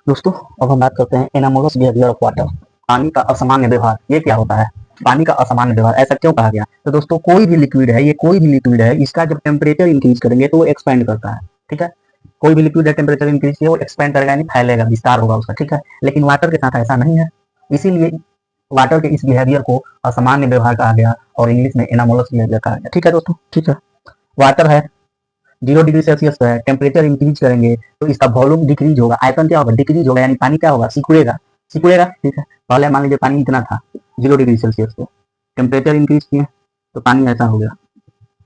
दोस्तों अब हम बात करते हैं एनामोलस बिहेवियर ऑफ वाटर, पानी का असामान्य व्यवहार। ये क्या होता है? पानी का असामान्य व्यवहार ऐसा क्यों कहा गया? तो दोस्तों कोई भी लिक्विड है, ये कोई भी लिक्विड है, इसका जब टेम्परेचर इंक्रीज करेंगे तो वो एक्सपेंड करता है। ठीक है, कोई भी लिक्विड है टेम्परेचर इंक्रीज किया वो एक्सपेंड करेगा, यानी फैलेगा, विस्तार होगा उसका। ठीक है, लेकिन वाटर के साथ ऐसा नहीं है, इसीलिए वाटर के इस बिहेवियर को असामान्य व्यवहार कहा गया और इंग्लिश में एनामोलस बिहेवियर कहा गया। ठीक है दोस्तों, ठीक है। वाटर है, 0 डिग्री सेल्सियस पे है, टेम्परेचर इंक्रीज करेंगे तो इसका वॉल्यूम डिक्रीज होगा, आयतन क्या होगा? डिक्रीज होगा, यानी पानी क्या होगा? सिकुड़ेगा, सिकुड़ेगा। ठीक है, पहले मान लीजिए पानी इतना था 0 डिग्री सेल्सियस पे, टेम्परेचर इंक्रीज किए तो पानी ऐसा हो गया।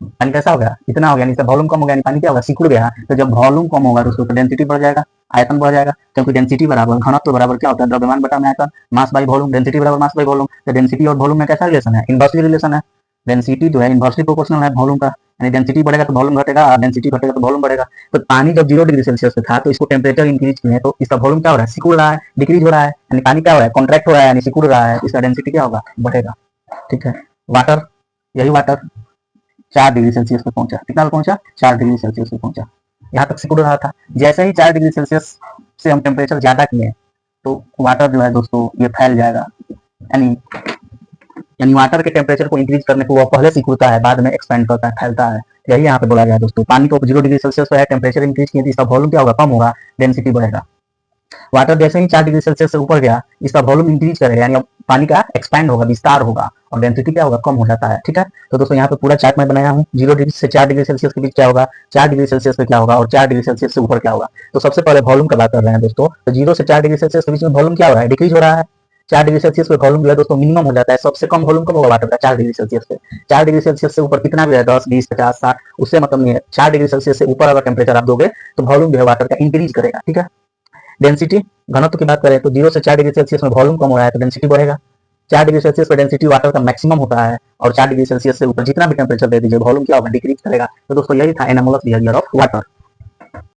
पानी कैसा हो गया? इतना हो गया, इसका वॉल्यूम कम हो गया, यानी पानी क्या होगा? सिकुड़ गया। तो जब वॉल्यूम कम होगा तो उसका डेंसिटी बढ़ जाएगा, आयतन बढ़ जाएगा, क्योंकि डेंसिटी बराबर घनत्व बराबर क्या होता है? द्रव्यमान बटा में आयतन, मास बाई वॉल्यूम, डेंसिटी बराबर मास बाई वॉल्यूम। तो डेंसिटी और वॉल्यूम में कैसा रिलेशन है? इनवर्सली रिलेशन है। डेंसिटी जो है इनवर्सली प्रोपोर्शनल है वॉल्यूम का, यानी डेंसिटी बढ़ेगा तो वॉल्यूम घटेगा, डेंसिटी घटेगा तो वॉल्यूम बढ़ेगा। तो पानी जब 0 डिग्री सेल्सियस पे था तो इसको टेम्परेचर इंक्रीज किए तो इसका वॉल्यूम क्या हो रहा है? सिकुड़ रहा है, डिक्रीज हो रहा है, यानी पानी क्या हो रहा है? कॉन्ट्रैक्ट हो रहा है, यानी सिकुड़ रहा है, इसका डेंसिटी क्या होगा? बढ़ेगा। ठीक है, वाटर, यही वाटर 4 डिग्री सेल्सियस पे पहुंचा, कितना पे पहुंचा? 4 डिग्री सेल्सियस पे पहुंचा, यहाँ तक सिकुड़ रहा था। जैसे ही 4 डिग्री सेल्सियस से हम टेम्परेचर ज्यादा किए तो वाटर जो है दोस्तों ये फैल जाएगा, यानी यानी वाटर के टेम्परेचर को इंक्रीज करने को वह पहले सिकुड़ता है, बाद में एक्सपेंड करता है, फैलता है। यही यहाँ पे बोला गया दोस्तों, पानी को 0 डिग्री सेल्सियस पे है, टेम्परेचर इंक्रीज किए तो इसका वॉल्यूम क्या होगा? कम होगा, डेंसिटी बढ़ेगा। वाटर जैसे ही 4 डिग्री सेल्सियस से ऊपर गया इसका वॉल्यूम इंक्रीज करेगा, यानी पानी का एक्सपैंड होगा, विस्तार होगा, और डेंसिटी क्या होगा? कम हो जाता है। ठीक है, तो दोस्तों यहाँ पे पूरा चार्ट मैं बनाया हूँ, 0 डिग्री से 4 डिग्री सेल्सियस के बीच क्या होगा, 4 डिग्री सेल्सियस पे क्या होगा, और 4 डिग्री सेल्सियस से ऊपर क्या होगा। तो सबसे पहले वॉल्यूम की बात कर रहे हैं दोस्तों, तो 0 से 4 डिग्री सेल्सियस के बीच में वॉल्यूम क्या हो रहा है? डिक्रीज हो रहा है। 4 डिग्री सेल्सियस पे वॉल्यूम जो है दोस्तों मिनिमम हो जाता है, सबसे कम वॉल्यूम कब होगा वाटर का? 4 डिग्री सेल्सियस पे। 4 डिग्री सेल्सियस से ऊपर कितना भी है, 10, 20, 50, 60, उससे मतलब नहीं है। 4 डिग्री सेल्सियस से ऊपर अगर टेम्परेचर आप दोगे तो वॉल्यूम जो है वाटर का इंक्रीज करेगा। ठीक है, डेंसिटी, घनत्व की बात करें तो 0 से 4 डिग्री सेल्सियस में वॉल्यूम कम हो रहा है तो डेंसिटी बढ़ेगा। 4 डिग्री सेल्सियस पर डेंसिटी वाटर का मैक्सिमम होता है, और 4 डिग्री सेल्सियस से ऊपर जितना भी टेम्परेचर दे दीजिए वॉल्यूम क्या होगा? डिक्रीज करेगा। तो दोस्तों यही था एनामोलस बिहेवियर ऑफ वाटर।